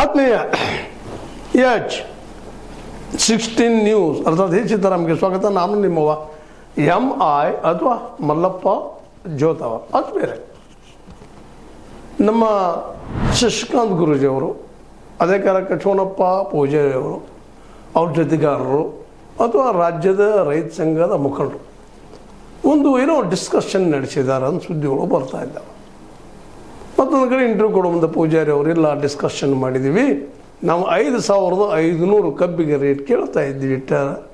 ಆತ್ಮೀಯ H16 news ಅರ್ಥಾತ್ ಹೇ ಸಿದ್ದರಾಮ್ಗೆ ಸ್ವಾಗತ. ನಾನು ನಿಮ್ಮವ MI ಅಥವಾ ಮಲ್ಲಪ್ಪ ಜೋತವ. ಆತ್ಮೀಯರೇ, ನಮ್ಮ ಶಶಿಕಾಂತ್ ಗುರೂಜಿಯವರು, ಅದೇ ಕಾಲಕ್ಕೆ ಚೋನಪ್ಪ ಪೂಜಾರಿಯವರು, ಅವ್ರ ಜೊತೆಗಾರರು ಅಥವಾ ರಾಜ್ಯದ ರೈತ ಸಂಘದ ಮುಖಂಡರು ಒಂದು ಏನೋ ಡಿಸ್ಕಷನ್ ನಡೆಸಿದ್ದಾರೆ ಅಂತ ಸುದ್ದಿಗಳು ಬರ್ತಾ ಇದ್ದಾವೆ. ಮತ್ತೊಂದು ಕಡೆ ಇಂಟರ್ವ್ಯೂ ಕೊಡೋ ಮುಂದೆ ಪೂಜಾರಿ ಅವರೆಲ್ಲ ಡಿಸ್ಕಷನ್ ಮಾಡಿದ್ದೀವಿ, ನಾವು 5,500 ಕಬ್ಬಿಗೆ ರೇಟ್ ಕೇಳ್ತಾ ಇದ್ದೀವಿ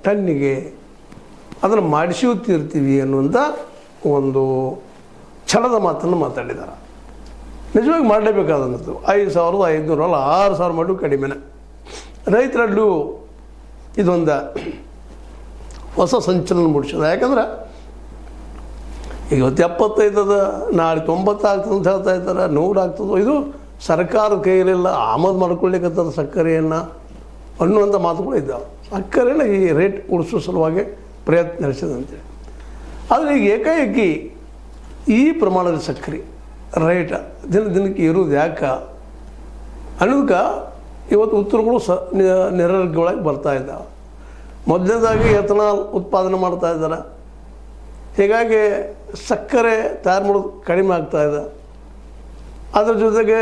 ಟನ್ನಿಗೆ, ಅದನ್ನು ಮಾಡಿಸಿರ್ತೀವಿ ಅನ್ನುವಂಥ ಒಂದು ಛಲದ ಮಾತನ್ನು ಮಾತಾಡಿದ್ದಾರೆ. ನಿಜವಾಗಿ ಮಾಡಲೇಬೇಕಾದಂಥದ್ದು. 5,500 ಅಲ್ಲ, 6,000 ಮಟ್ಟು ಕಡಿಮೆನೆ. ರೈತರಲ್ಲೂ ಇದೊಂದು ಹೊಸ ಸಂಚಲನ ಮೂಡಿಸಿದ. ಯಾಕಂದ್ರೆ ಇವತ್ತು 75 ಅದ, ನಾಳೆ 90 ಆಗ್ತದೆ ಅಂತ ಹೇಳ್ತಾ ಇದ್ದಾರೆ, 100 ಆಗ್ತದೋ. ಇದು ಸರ್ಕಾರದ ಕೈಯಲ್ಲೆಲ್ಲ ಆಮದು ಮಾಡ್ಕೊಳ್ಳಿಕ್ಕಂಥದ್ದು ಸಕ್ಕರೆಯನ್ನು ಅನ್ನುವಂಥ ಮಾತುಗಳು ಇದ್ದಾವೆ. ಸಕ್ಕರೆನ ಈ ರೇಟ್ ಉಳಿಸೋ ಸಲುವಾಗಿ ಪ್ರಯತ್ನ ನಡೆಸಿದಂತೆ. ಆದರೆ ಈಗ ಏಕಾಏಕಿ ಈ ಪ್ರಮಾಣದ ಸಕ್ಕರೆ ರೇಟ್ ದಿನಕ್ಕೆ ಇರೋದು ಯಾಕೆ ಅನ್ನೋದಕ್ಕೆ ಇವತ್ತು ಉತ್ತರಗಳು ನಿರರ್ಗಳಾಗಿ ಬರ್ತಾ ಇದ್ದಾವೆ. ಮೊದಲನೇದಾಗಿ ಎಥನಾಲ್ ಉತ್ಪಾದನೆ ಮಾಡ್ತಾ ಇದ್ದಾರೆ, ಹೀಗಾಗಿ ಸಕ್ಕರೆ ತಯಾರು ಮಾಡೋದು ಕಡಿಮೆ ಆಗ್ತಾಯಿದೆ. ಅದರ ಜೊತೆಗೆ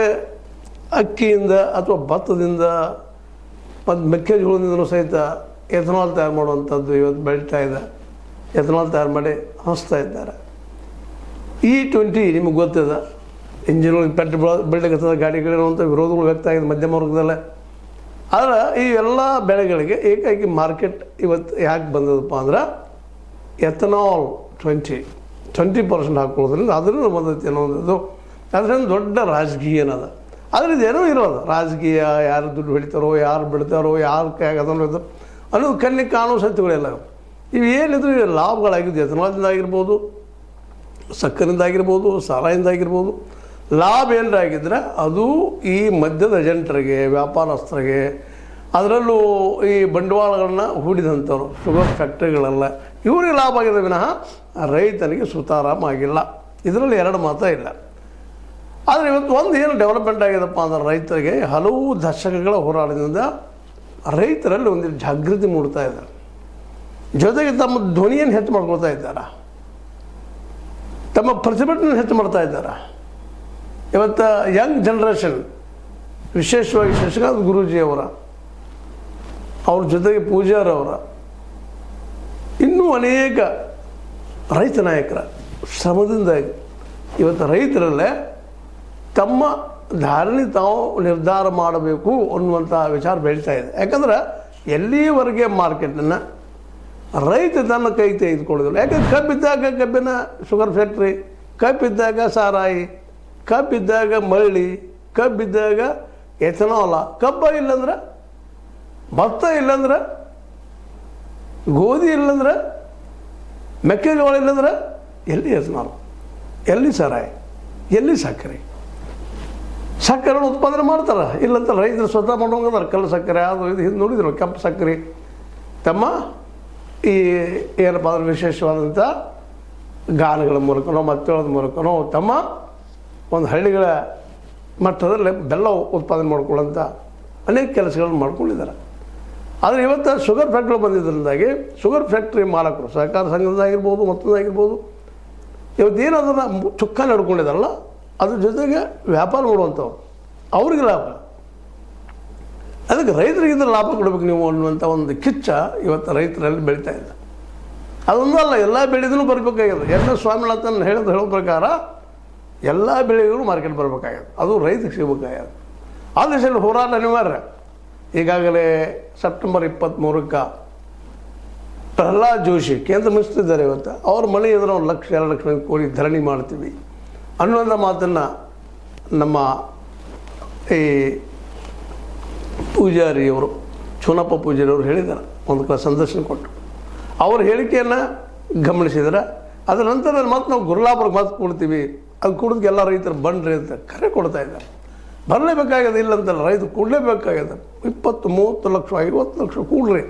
ಅಕ್ಕಿಯಿಂದ ಅಥವಾ ಭತ್ತದಿಂದ ಮತ್ತು ಮೆಕ್ಕೆಜೋಳದಿಂದಲೂ ಸಹಿತ ಎಥನಾಲ್ ತಯಾರು ಮಾಡುವಂಥದ್ದು ಇವತ್ತು ಬೆಳೀತಾ ಇದೆ. ಎಥನಾಲ್ ತಯಾರು ಮಾಡಿ ಹಂಚ್ತಾ ಇದ್ದಾರೆ. E20 ನಿಮಗೆ ಗೊತ್ತಿದೆ, ಇಂಜಿನ್ ಪೆಟ್ರೋಲ್ ಬೆಳಗ್ಗೆ ಗಾಡಿಗಳಿರುವಂಥ ವಿರೋಧಗಳು ವ್ಯಕ್ತ ಆಗಿದೆ ಮಧ್ಯಮ ವರ್ಗದಲ್ಲೇ. ಆದರೆ ಈ ಎಲ್ಲ ಬೆಳೆಗಳಿಗೆ ಏಕಾಏಕಿ ಮಾರ್ಕೆಟ್ ಇವತ್ತು ಯಾಕೆ ಬಂದದಪ್ಪ ಅಂದ್ರೆ ಎಥನಾಲ್ 20% ಹಾಕೊಳ್ಳೋದ್ರಿಂದ ಅದರಿಂದ ಬಂದೈತಿ ಅನ್ನೋದು. ಅದರಿಂದ ದೊಡ್ಡ ರಾಜಕೀಯ ಏನದ, ಆದರೆ ಇದೇನೋ ಇರೋದು ರಾಜಕೀಯ. ಯಾರು ದುಡ್ಡು ಹೊಡಿತಾರೋ, ಯಾರು ಬಿಡ್ತಾರೋ, ಯಾರು ಕೈಯಾಗದನೋ ಇದು ಅನ್ನೋದು ಕಣ್ಣಿಗೆ ಕಾಣೋ ಸತ್ಯಗಳೆಲ್ಲ ಇವು ಏನಿದ್ರು ಲಾಭಗಳಾಗಿದ್ದು ಎಥನಾಲಿಂದ ಆಗಿರ್ಬೋದು, ಸಕ್ಕರೆಯಿಂದ ಆಗಿರ್ಬೋದು, ಸಾರಾಯಿಂದ ಆಗಿರ್ಬೋದು. ಲಾಭ ಏನಾಗಿದ್ದರೆ ಅದು ಈ ಮಧ್ಯದ ಏಜೆಂಟರಿಗೆ, ವ್ಯಾಪಾರಸ್ಥರಿಗೆ, ಅದರಲ್ಲೂ ಈ ಬಂಡವಾಳಗಳನ್ನ ಹೂಡಿದಂಥವ್ರು, ಶುಗರ್ ಫ್ಯಾಕ್ಟ್ರಿಗಳೆಲ್ಲ ಇವರಿಗೆ ಲಾಭ ಆಗಿದೆ ವಿನಃ ರೈತನಿಗೆ ಸುತಾರಾಮ ಆಗಿಲ್ಲ. ಇದರಲ್ಲಿ ಎರಡು ಮಾತಾ ಇಲ್ಲ. ಆದರೆ ಇವತ್ತು ಒಂದು ಏನು ಡೆವಲಪ್ಮೆಂಟ್ ಆಗಿದೆಪ್ಪ ಅಂದ್ರೆ ರೈತರಿಗೆ ಹಲವು ದಶಕಗಳ ಹೋರಾಟದಿಂದ ರೈತರಲ್ಲಿ ಒಂದು ಜಾಗೃತಿ ಮೂಡ್ತಾ ಇದ್ದಾರೆ. ಜೊತೆಗೆ ತಮ್ಮ ಧ್ವನಿಯನ್ನು ಹೆಚ್ಚು ಮಾಡ್ಕೊಳ್ತಾ ಇದ್ದಾರೆ, ತಮ್ಮ ಪ್ರತಿಭಟನೆ ಹೆಚ್ಚು ಮಾಡ್ತಾ ಇದ್ದಾರೆ. ಇವತ್ತು ಯಂಗ್ ಜನ್ರೇಷನ್, ವಿಶೇಷವಾಗಿ ಶಶಿಕಾಂತ್ ಗುರೂಜಿಯವರ, ಅವ್ರ ಜೊತೆಗೆ ಪೂಜಾರವರ, ಇನ್ನೂ ಅನೇಕ ರೈತ ನಾಯಕರ ಶ್ರಮದಿಂದಾಗಿ ಇವತ್ತು ರೈತರಲ್ಲೇ ತಮ್ಮ ಧಾರಣೆ ತಾವು ನಿರ್ಧಾರ ಮಾಡಬೇಕು ಅನ್ನುವಂಥ ವಿಚಾರ ಬೆಳೀತಾ ಇದೆ. ಯಾಕಂದ್ರೆ ಎಲ್ಲಿವರೆಗೆ ಮಾರ್ಕೆಟನ್ನು ರೈತ ತನ್ನ ಕೈಗೆ ತೆಗೆದುಕೊಳ್ಳೋದಿಲ್ಲ. ಯಾಕಂದ್ರೆ ಕಬ್ಬಿದ್ದಾಗ ಕಬ್ಬಿನ ಶುಗರ್ ಫ್ಯಾಕ್ಟ್ರಿ, ಕಬ್ಬಿದ್ದಾಗ ಸಾರಾಯಿ, ಕಬ್ಬಿದ್ದಾಗ ಮಳ್ಳಿ, ಕಬ್ಬಿದ್ದಾಗ ಎಥನಾಲ. ಕಬ್ಬ ಇಲ್ಲಂದ್ರೆ, ಭತ್ತ ಇಲ್ಲಂದ್ರೆ, ಗೋಧಿ ಇಲ್ಲಂದ್ರೆ, ಮೆಕ್ಕೆಜೋಳ ಇಲ್ಲಂದ್ರೆ ಎಲ್ಲಿ ಎಥನಾಲ್, ಎಲ್ಲಿ ಸಾರಾಯಿ, ಎಲ್ಲಿ ಸಕ್ಕರೆ? ಸಕ್ಕರೆ ಉತ್ಪಾದನೆ ಮಾಡ್ತಾರೆ, ಇಲ್ಲಂತ ರೈತರು ಸ್ವತಃ ಮಾಡೋಂಗದಾರೆ. ಕಲ್ಲು ಸಕ್ಕರೆ ಅದು ಇದು ಹಿಂದೆ ನೋಡಿದ್ರು. ಕೆಂಪು ಸಕ್ಕರೆ ತಮ್ಮ ಈ ಏನಪ್ಪ ಅಂದ್ರೆ ವಿಶೇಷವಾದಂಥ ಗಾನಗಳ ಮೂಲಕನೋ ಮತ್ತೇಳದ ಮೂಲಕನೋ ತಮ್ಮ ಒಂದು ಹಳ್ಳಿಗಳ ಮಟ್ಟದಲ್ಲಿ ಬೆಲ್ಲ ಉತ್ಪಾದನೆ ಮಾಡ್ಕೊಳ್ಳೋಂಥ ಅನೇಕ ಕೆಲಸಗಳನ್ನು ಮಾಡ್ಕೊಂಡಿದ್ದಾರೆ. ಆದರೆ ಇವತ್ತು ಶುಗರ್ ಫ್ಯಾಕ್ಟ್ರಿ ಬಂದಿದ್ದರಿಂದಾಗಿ ಶುಗರ್ ಫ್ಯಾಕ್ಟ್ರಿ ಮಾಲಕರು, ಸಹಕಾರ ಸಂಘದಾಗಿರ್ಬೋದು, ಮತ್ತೊಂದಾಗಿರ್ಬೋದು, ಇವತ್ತೇನು ಅದನ್ನು ಚುಕ್ಕ ನಡ್ಕೊಂಡಿದ್ದಾರಲ್ಲ, ಅದ್ರ ಜೊತೆಗೆ ವ್ಯಾಪಾರ ಮಾಡುವಂಥವ್ರು, ಅವ್ರಿಗೆ ಲಾಭ. ಅದಕ್ಕೆ ರೈತರಿಗಿಂತ ಲಾಭ ಕೊಡಬೇಕು ನೀವು ಅನ್ನುವಂಥ ಒಂದು ಕಿಚ್ಚ ಇವತ್ತು ರೈತರಲ್ಲಿ ಬೆಳೀತಾ ಇದೆ. ಅದೊಂದಲ್ಲ, ಎಲ್ಲ ಬೆಳೆದೂ ಬರಬೇಕಾಗ್ಯದ. ಸ್ವಾಮಿನಾಥನ್ ಹೇಳೋ ಪ್ರಕಾರ ಎಲ್ಲ ಬೆಳೆಗಳು ಮಾರ್ಕೆಟ್ ಬರಬೇಕಾಗ್ಯದ, ಅದು ರೈತರಿಗೆ ಸಿಗಬೇಕಾಗ್ಯದ. ಆ ದಿಶೆಯಲ್ಲಿ ಹೋರಾಟ ಅನಿವಾರ್ಯ. ಈಗಾಗಲೇ ಸೆಪ್ಟೆಂಬರ್ 23ಕ್ಕೆ ಪ್ರಹ್ಲಾದ್ ಜೋಶಿ ಕೇಂದ್ರ ಮಿನಿಸ್ಟರ್ ಇವತ್ತು ಅವ್ರ ಮನೆ ಎದುರು 1 ಲಕ್ಷ 2 ಲಕ್ಷ ಕೋಟಿ ಧರಣಿ ಮಾಡ್ತೀವಿ ಅನ್ನುವಂಥ ಮಾತನ್ನು ನಮ್ಮ ಈ ಪೂಜಾರಿಯವರು, ಚೋನಪ್ಪ ಪೂಜಾರಿಯವರು ಹೇಳಿದ್ದಾರೆ. ಒಂದು ಸಂದರ್ಶನ ಕೊಟ್ಟು ಅವ್ರ ಹೇಳಿಕೆಯನ್ನು ಗಮನಿಸಿದರೆ ಅದರ ನಂತರ ಮತ್ತೆ ನಾವು ಗುರುಲಾಭರಿಗೆ ಮಾತು ಕೊಡ್ತೀವಿ, ಅದು ಕೊಡೋದಕ್ಕೆ ಎಲ್ಲ ರೈತರು ಬನ್ನಿರಿ ಅಂತ ಕರೆ ಕೊಡ್ತಾ ಇದ್ದಾರೆ. ಬರಲೇಬೇಕಾಗ್ಯದ, ಇಲ್ಲಂತಲ್ಲ, ರೈತರು ಕೊಡಲೇಬೇಕಾಗ್ಯದ. 20, 30 ಲಕ್ಷ, 50 ಲಕ್ಷ ಕೂಡ್ರಿ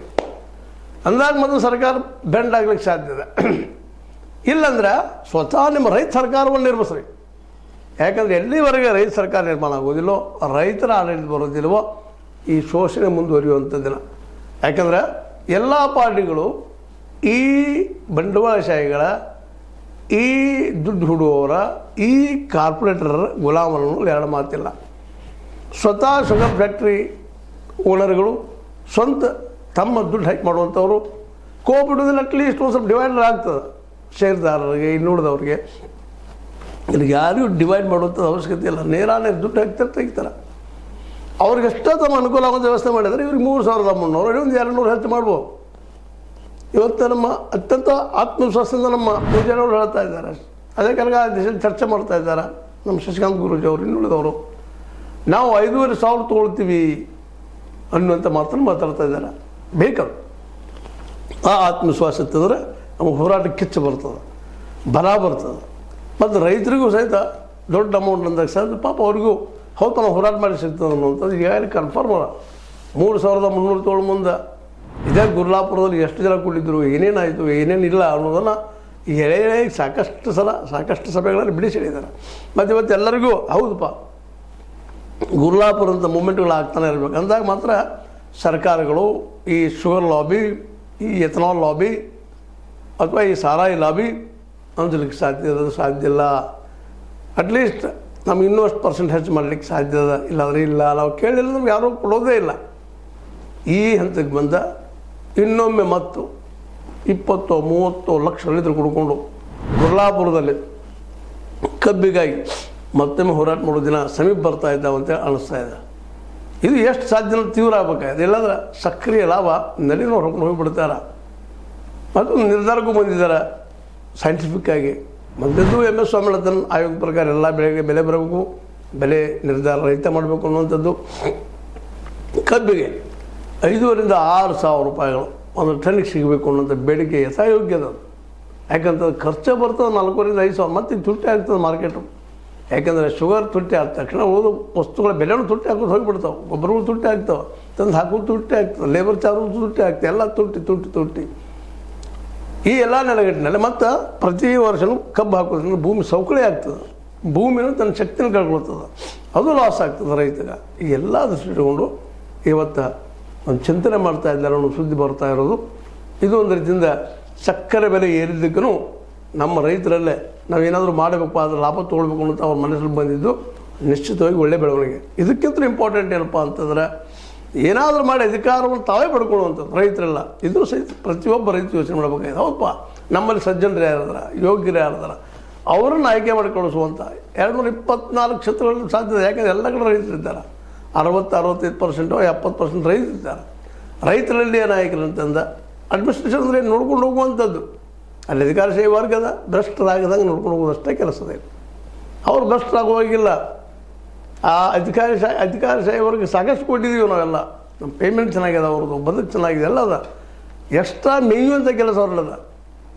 ಅಂದಾಗ ಮೊದಲು ಸರ್ಕಾರ ಬೆಂಡ್ ಆಗ್ಲಿಕ್ಕೆ ಸಾಧ್ಯ ಇದೆ. ಇಲ್ಲಂದ್ರೆ ಸ್ವತಃ ನಿಮ್ಮ ರೈತ ಸರ್ಕಾರವನ್ನು ನಿರ್ಮಿಸ್ರಿ. ಯಾಕಂದರೆ ಎಲ್ಲಿವರೆಗೆ ರೈತ ಸರ್ಕಾರ ನಿರ್ಮಾಣ ಆಗೋದಿಲ್ಲೋ, ರೈತರ ಆಡಳಿತ ಬರೋದಿಲ್ವೋ, ಈ ಶೋಷಣೆ ಮುಂದುವರಿಯುವಂಥದ್ದಿನ. ಯಾಕಂದರೆ ಎಲ್ಲ ಪಾರ್ಟಿಗಳು ಈ ಬಂಡವಾಳಶಾಹಿಗಳ, ಈ ದುಡ್ಡು ಹುಡುವವರ, ಈ ಕಾರ್ಪೊರೇಟರ್ ಗುಲಾಮರನ್ನು ಎರಡು ಮಾತಿಲ್ಲ. ಸ್ವತಃ ಶುಗರ್ ಫ್ಯಾಕ್ಟ್ರಿ ಓನರ್ಗಳು ಸ್ವಂತ ತಮ್ಮ ದುಡ್ಡು ಹಾಕಿ ಮಾಡುವಂಥವ್ರು ಕೋಬಿಡೋದಿಲ್ಲ. ಅಟ್ಲೀಸ್ಟ್ ಒಂದು ಸ್ವಲ್ಪ ಡಿವೈಡರ್ ಆಗ್ತದೆ ಷೇರ್ದಾರರಿಗೆ, ಇನ್ನುಳಿದವ್ರಿಗೆ. ಇಲ್ಲಿ ಯಾರಿಗೂ ಡಿವೈಡ್ ಮಾಡುವಂಥದ್ದು ಅವಶ್ಯಕತೆ ಇಲ್ಲ. ನೇರಾನೇ ದುಡ್ಡು ಹಾಕ್ತಾರೆ, ತೆಗಿತಾರೆ. ಅವ್ರಿಗೆ ಎಷ್ಟೋ ತಮ್ಮ ಅನುಕೂಲ ಆಗೋದು ವ್ಯವಸ್ಥೆ ಮಾಡಿದರೆ ಇವ್ರಿಗೆ 3,300 ಒಂದು 200 ಹೆಚ್ಚು ಮಾಡ್ಬೋದು. ಇವತ್ತು ನಮ್ಮ ಅತ್ಯಂತ ಆತ್ಮವಿಶ್ವಾಸದಿಂದ ನಮ್ಮ ಪೂಜಾರವರು ಹೇಳ್ತಾ ಇದ್ದಾರೆ. ಅದೇ ಕಾರಣ ಆ ದೇಶದಲ್ಲಿ ಚರ್ಚೆ ಮಾಡ್ತಾ ಇದ್ದಾರೆ ನಮ್ಮ ಶಶಿಕಾಂತ್ ಗುರೂಜಿ ಅವರು, ಇನ್ನುಳಿದವರು. ನಾವು 5,500 ತೊಗೊಳ್ತೀವಿ ಅನ್ನುವಂಥ ಮಾತನ್ನು ಮಾತಾಡ್ತಾ ಇದ್ದಾರೆ. ಬೇಕದು ಆ ಆತ್ಮವಿಶ್ವಾಸ ಇತ್ತಂದರೆ ನಮ್ಮ ಹೋರಾಟ ಕಿಚ್ಚು ಬರ್ತದೆ, ಬಲ ಬರ್ತದೆ. ಮತ್ತು ರೈತರಿಗೂ ಸಹಿತ ದೊಡ್ಡ ಅಮೌಂಟ್ ಅಂದಾಗ ಸಹಿತ ಪಾಪ ಅವ್ರಿಗೂ ಹೌದು ನಾವು ಹೋರಾಟ ಮಾಡಿ ಸಿಗ್ತದೆ ಅನ್ನುವಂಥದ್ದು ಈಗಾಗಲೇ ಕನ್ಫರ್ಮ್ ಅದ. 3,300 ತೊಗೊಳ್ಳೋ ಮುಂದೆ ಇದೇ ಗುರ್ಲಾಪುರದಲ್ಲಿ ಎಷ್ಟು ಜನ ಕೂಡಿದ್ರು, ಏನೇನಾಯಿತು, ಏನೇನಿಲ್ಲ ಅನ್ನೋದನ್ನು ಈ ಎಳೆ ಸಾಕಷ್ಟು ಸಭೆಗಳಲ್ಲಿ ಬಿಡಿಸಿದ್ದಾರೆ. ಮತ್ತು ಇವತ್ತು ಎಲ್ಲರಿಗೂ ಹೌದಪ್ಪ ಗುರ್ಲಾಪುರ ಅಂತ ಮೂಮೆಂಟ್ಗಳು ಆಗ್ತಾನೆ ಇರಬೇಕು ಅಂದಾಗ ಮಾತ್ರ ಸರ್ಕಾರಗಳು ಈ ಶುಗರ್ ಲಾಬಿ, ಈ ಎಥನಾಲ್ ಲಾಬಿ ಅಥವಾ ಈ ಸಾರಾಯಿ ಲಾಬಿ ಅಂಜಲಿಕ್ಕೆ ಸಾಧ್ಯ ಇಲ್ಲ. ಅಟ್ಲೀಸ್ಟ್ ನಮ್ಗೆ ಇನ್ನೂ ಅಷ್ಟು ಪರ್ಸೆಂಟ್ ಹೆಚ್ಚು ಮಾಡಲಿಕ್ಕೆ ಸಾಧ್ಯ ಅದ. ಇಲ್ಲಾಂದರೆ ಇಲ್ಲ, ನಾವು ಕೇಳಿಲ್ಲ, ನಮ್ಗೆ ಯಾರೂ ಕೊಡೋದೇ ಇಲ್ಲ. ಈ ಹಂತಕ್ಕೆ ಬಂದ ಇನ್ನೊಮ್ಮೆ ಮತ್ತು 20-30 ಲಕ್ಷ ರೈತರು ಕುಡ್ಕೊಂಡು ಗುರ್ಲಾಪುರದಲ್ಲಿ ಕಬ್ಬಿಗಾಗಿ ಮತ್ತೊಮ್ಮೆ ಹೋರಾಟ ಮಾಡೋ ದಿನ ಸಮೀಪ ಬರ್ತಾ ಇದ್ದಾವೆ ಅಂತೇಳಿ ಅನ್ನಿಸ್ತಾ ಇದೆ. ಇದು ಎಷ್ಟು ಸಾಧ್ಯ ತೀವ್ರ ಆಗಬೇಕಾಗಿದೆ. ಇಲ್ಲಾಂದ್ರೆ ಸಕ್ರಿಯ ಲಾಭ ನಲಿನವ್ರು ಹೊರ್ಕೊಂಡು ಹೋಗಿಬಿಡ್ತಾರೆ. ಮತ್ತು ನಿರ್ಧಾರಕ್ಕೂ ಬಂದಿದ್ದಾರೆ ಸೈಂಟಿಫಿಕ್ಕಾಗಿ. ಮೊದಲು MS ಸ್ವಾಮಿನಾಥನ್ ಆಯೋಗದ ಪ್ರಕಾರ ಎಲ್ಲ ಬೆಳೆಗೆ ಬೆಲೆ ಬರಬೇಕು, ಬೆಲೆ ನಿರ್ಧಾರ ರೈತ ಮಾಡಬೇಕು ಅನ್ನುವಂಥದ್ದು. ಕಬ್ಬಿಗೆ 5,000-6,000 ರೂಪಾಯಿಗಳು ಒಂದು ಟನ್ನಿಗೆ ಸಿಗಬೇಕು ಅನ್ನೋಂಥ ಬೇಡಿಕೆ ಯಥಾಯೋಗ್ಯದ. ಯಾಕಂತಂದ್ರೆ ಖರ್ಚು ಬರ್ತದೆ 4,000-5,000, ಮತ್ತು ತುಟ್ಟಿ ಆಗ್ತದೆ ಮಾರ್ಕೆಟು. ಯಾಕಂದರೆ ಶುಗರ್ ತುಟ್ಟಿ ಆದ ತಕ್ಷಣ ಉಳಿದು ವಸ್ತುಗಳ ಬೆಲೆನೂ ತುಟ್ಟಿ ಹಾಕೋದು ಹೋಗಿಬಿಡ್ತಾವೆ. ಗೊಬ್ಬರಗಳು ತುಟ್ಟಿ ಆಗ್ತಾವೆ, ತಂದು ಹಾಕೋದು ತುಟ್ಟಿ ಆಗ್ತದೆ, ಲೇಬರ್ ಚಾರ್ಜ್ ತುಟ್ಟಿ ಆಗ್ತದೆ, ಎಲ್ಲ ತುಟ್ಟಿ. ಈ ಎಲ್ಲ ನೆಲೆಗಟ್ಟಿನಲ್ಲಿ ಮತ್ತು ಪ್ರತಿ ವರ್ಷವೂ ಕಬ್ಬು ಹಾಕೋದ್ರಿಂದ ಭೂಮಿ ಸವಕಳಿ ಆಗ್ತದೆ, ಭೂಮಿನೂ ತನ್ನ ಶಕ್ತಿನ ಕಳ್ಕೊಳ್ತದೆ, ಅದು ಲಾಸ್ ಆಗ್ತದೆ ರೈತಗೆ. ಈ ಎಲ್ಲ ದೃಷ್ಟಿ ಇಟ್ಕೊಂಡು ಇವತ್ತು ಒಂದು ಚಿಂತನೆ ಮಾಡ್ತಾ ಇದ್ದಾರೆ ಅನ್ನೋ ಸುದ್ದಿ ಬರ್ತಾ ಇರೋದು. ಇದು ಒಂದು ರೀತಿಯಿಂದ ಸಕ್ಕರೆ ಬೆಲೆ ಏರಿದ್ದಕ್ಕೂ ನಮ್ಮ ರೈತರಲ್ಲೇ ನಾವೇನಾದರೂ ಮಾಡಬೇಕು, ಅದರ ಲಾಭ ತೊಗೊಳ್ಬೇಕು ಅಂತ ಅವ್ರ ಮನಸ್ಸಲ್ಲಿ ಬಂದಿದ್ದು ನಿಶ್ಚಿತವಾಗಿ ಒಳ್ಳೆ ಬೆಳವಣಿಗೆ. ಇದಕ್ಕಿಂತ ಇಂಪಾರ್ಟೆಂಟ್ ಏನಪ್ಪ ಅಂತಂದ್ರೆ ಏನಾದರೂ ಮಾಡಿ ಅಧಿಕಾರವನ್ನು ತಾವೇ ಪಡ್ಕೊಳ್ಳುವಂಥದ್ದು ರೈತರೆಲ್ಲ. ಇದು ಸಹಿತ ಪ್ರತಿಯೊಬ್ಬ ರೈತ ಯೋಚನೆ ಮಾಡಬೇಕಾಗಿದೆ. ಹೌದಪ್ಪ, ನಮ್ಮಲ್ಲಿ ಸಜ್ಜನರು ಯಾರಿದಾರ, ಯೋಗ್ಯರು ಯಾರಿದಾರ, ಅವರನ್ನು ಆಯ್ಕೆ ಮಾಡಿ ಕಳಿಸುವಂಥ 224 ಕ್ಷೇತ್ರಗಳಲ್ಲಿ ಸಾಧ್ಯತೆ. ಯಾಕಂದರೆ ಎಲ್ಲ ಕಡೆ ರೈತರಿದ್ದಾರೆ. 60-65%, 70% ರೈತರಿದ್ದಾರೆ. ರೈತರಲ್ಲಿ ಏನಾಯ್ಕರು ಅಂತಂದ ಅಡ್ಮಿನಿಸ್ಟ್ರೇಷನ್ ಅಂದರೆ ನೋಡ್ಕೊಂಡು ಹೋಗುವಂಥದ್ದು. ಅಲ್ಲಿ ಅಧಿಕಾರಶಾಹಿ ವರ್ಗದ ಭ್ರಷ್ಟರಾಗದಂಗೆ ನೋಡ್ಕೊಂಡು ಹೋಗೋದಷ್ಟೇ ಕೆಲಸದ. ಅವ್ರು ಭ್ರಷ್ಟರಾಗುವಾಗಿಲ್ಲ. ಆ ಅಧಿಕಾರಶಾಹಿ ವರ್ಗ ಸಾಕಷ್ಟು ಕೊಟ್ಟಿದ್ದೀವಿ ನಾವೆಲ್ಲ. ನಮ್ಮ ಪೇಮೆಂಟ್ ಚೆನ್ನಾಗಿದೆ, ಅವ್ರದ್ದು ಬದುಕು ಚೆನ್ನಾಗಿದೆ, ಎಲ್ಲ ಅದ. ಎಕ್ಸ್ಟ್ರಾ ಮೇಯುವಂಥ ಕೆಲಸ ಅವ್ರಲ್ಲದ,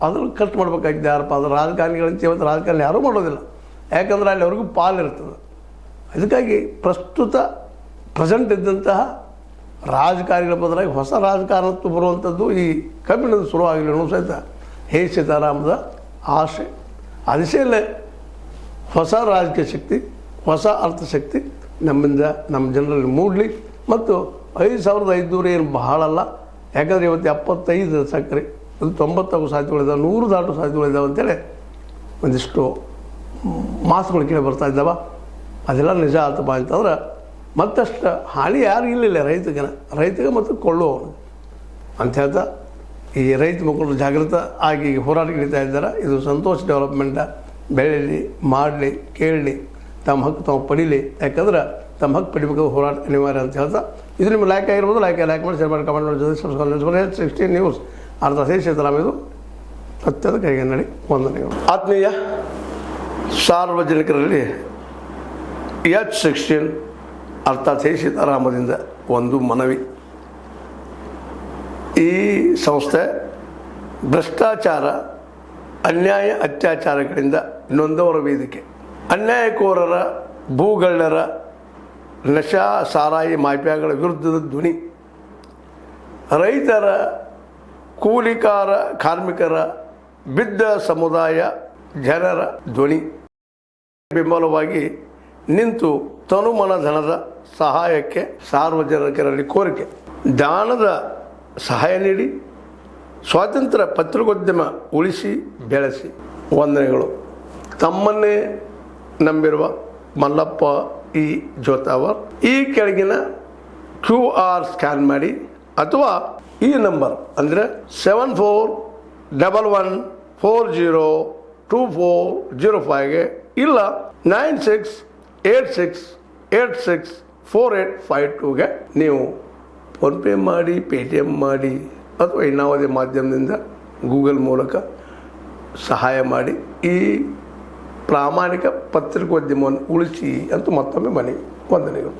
ಅದನ್ನು ಖರ್ಚು ಮಾಡ್ಬೇಕಾಗಿದೆ. ಯಾರಪ್ಪ ಅದು ರಾಜಕಾರಣಿಗಳಂತ ಇವತ್ತು ರಾಜಕಾರಣ ಯಾರೂ ಮಾಡೋದಿಲ್ಲ. ಯಾಕಂದ್ರೆ ಅಲ್ಲಿ ಅವ್ರಿಗೂ ಪಾಲಿರ್ತದೆ. ಅದಕ್ಕಾಗಿ ಪ್ರೆಸೆಂಟ್ ಇದ್ದಂತಹ ರಾಜಕಾರಣಿಗಳ ಬದಲಾಗಿ ಹೊಸ ರಾಜಕಾರಣತ್ವ ಬರುವಂಥದ್ದು ಈ ಕಬ್ಬಿಣದ ಶುರುವಾಗಲಿ ಅನ್ನೋ ಸಹಿತ ಹೇ ಸೀತಾರಾಮದ ಆಸೆ. ಅದಿಸೆಯಲ್ಲೇ ಹೊಸ ರಾಜಕೀಯ ಶಕ್ತಿ, ಹೊಸ ಅರ್ಥಶಕ್ತಿ ನಮ್ಮಿಂದ ನಮ್ಮ ಜನರಲ್ಲಿ ಮೂಡಲಿ. ಮತ್ತು 5,500 ಏನು ಬಹಳ ಅಲ್ಲ. ಯಾಕಂದರೆ ಇವತ್ತು 75 ಸಕ್ಕರೆ, ಅದು 90 ಸಾಧ್ಯತೆಗಳಿದ್ದಾವೆ, 100 ದಾಟೋ ಸಾಧ್ಯತೆಗಳಿದ್ದಾವೆ ಅಂತೇಳಿ ಒಂದಿಷ್ಟು ಮಾತುಗಳು ಕೇಳಿ ಬರ್ತಾ ಇದ್ದಾವೆ. ಅದೆಲ್ಲ ನಿಜ ಆತಪ್ಪ ಅಂತಂದ್ರೆ ಮತ್ತಷ್ಟು ಹಾನಿ ಯಾರು ಇಲ್ಲಿಲ್ಲ ರೈತಗೆ ಮತ್ತು ಕೊಳ್ಳುವವನು ಅಂತ ಹೇಳ್ತಾ ಈ ರೈತ ಮಕ್ಕಳು ಜಾಗೃತ ಆಗಿ ಹೋರಾಟ ಹಿಡಿತಾ ಇದ್ದಾರೆ. ಇದು ಸಂತೋಷ ಡೆವಲಪ್ಮೆಂಟ. ಬೆಳೀಲಿ, ಮಾಡಲಿ, ಕೇಳಲಿ, ತಮ್ಮ ಹಕ್ಕು ತಾವು ಪಡೀಲಿ. ಯಾಕಂದ್ರೆ ತಮ್ಮ ಹಕ್ಕು ಪಡಿಬೇಕಾದ್ರೆ ಹೋರಾಟ ಅನಿವಾರ್ಯ ಅಂತ ಹೇಳ್ತಾ, ಇದು ನಿಮ್ಮ ಲೈಕ್ ಆಗಿರ್ಬೋದು. ಲೈಕ್ ಮಾಡಿ, ಶೇರ್ ಮಾಡಿ, ಕಮೆಂಟ್ ಮಾಡಿ, ಜೊತೆ ಸಬ್ಸ್ಕ್ರೈಬ್ 16 ನ್ಯೂಸ್ ಅರ್ಥ ಶೇಷತರಾಮ್. ಇದು ಸತ್ಯದ ಕೈಗನ್ನಡಿ. ವಂದನೆಗಳು. ಆತ್ಮೀಯ ಸಾರ್ವಜನಿಕರಲ್ಲಿ H16 ಅರ್ಥಾತ್ ಹೇ ಸೀತಾರಾಮದಿಂದ ಒಂದು ಮನವಿ. ಈ ಸಂಸ್ಥೆ ಭ್ರಷ್ಟಾಚಾರ, ಅನ್ಯಾಯ, ಅತ್ಯಾಚಾರಗಳಿಂದ ನೊಂದವರ ವೇದಿಕೆ. ಅನ್ಯಾಯಕೋರರ, ಭೂಗಳ್ಳರ, ನಶಾ ಸಾರಾಯಿ ಮಾಫಿಯಾಗಳ ವಿರುದ್ಧದ ಧ್ವನಿ. ರೈತರ, ಕೂಲಿಕಾರ, ಕಾರ್ಮಿಕರ, ಬಿದ್ದ ಸಮುದಾಯ ಜನರ ಧ್ವನಿ. ಬೆಂಬಲವಾಗಿ ನಿಂತು ತನುಮನ ಧನದ ಸಹಾಯಕ್ಕೆ ಸಾರ್ವಜನಿಕರಲ್ಲಿ ಕೋರಿಕೆ. ದಾನದ ಸಹಾಯ ನೀಡಿ ಸ್ವಾತಂತ್ರ್ಯ ಪತ್ರಿಕೋದ್ಯಮ ಉಳಿಸಿ ಬೆಳೆಸಿ. ವಂದನೆಗಳು. ತಮ್ಮನ್ನೇ ನಂಬಿರುವ ಮಲ್ಲಪ್ಪ ಇ ಜೋತಾವರ್. ಈ ಕೆಳಗಿನ QR ಸ್ಕ್ಯಾನ್ ಮಾಡಿ ಅಥವಾ ಈ ನಂಬರ್ ಅಂದರೆ 7411402405ಗೆ ಇಲ್ಲ 9686864852ಗೆ ನೀವು ಫೋನ್ಪೇ ಮಾಡಿ, ಪೇಟಿಎಮ್ ಮಾಡಿ ಅಥವಾ ಇನ್ನಾವುದೇ ಮಾಧ್ಯಮದಿಂದ ಗೂಗಲ್ ಮೂಲಕ ಸಹಾಯ ಮಾಡಿ ಈ ಪ್ರಾಮಾಣಿಕ ಪತ್ರಿಕೋದ್ಯಮವನ್ನು ಉಳಿಸಿ ಅಂತ ಮತ್ತೊಮ್ಮೆ ಮನವಿ. ವಂದನೆಗಳು.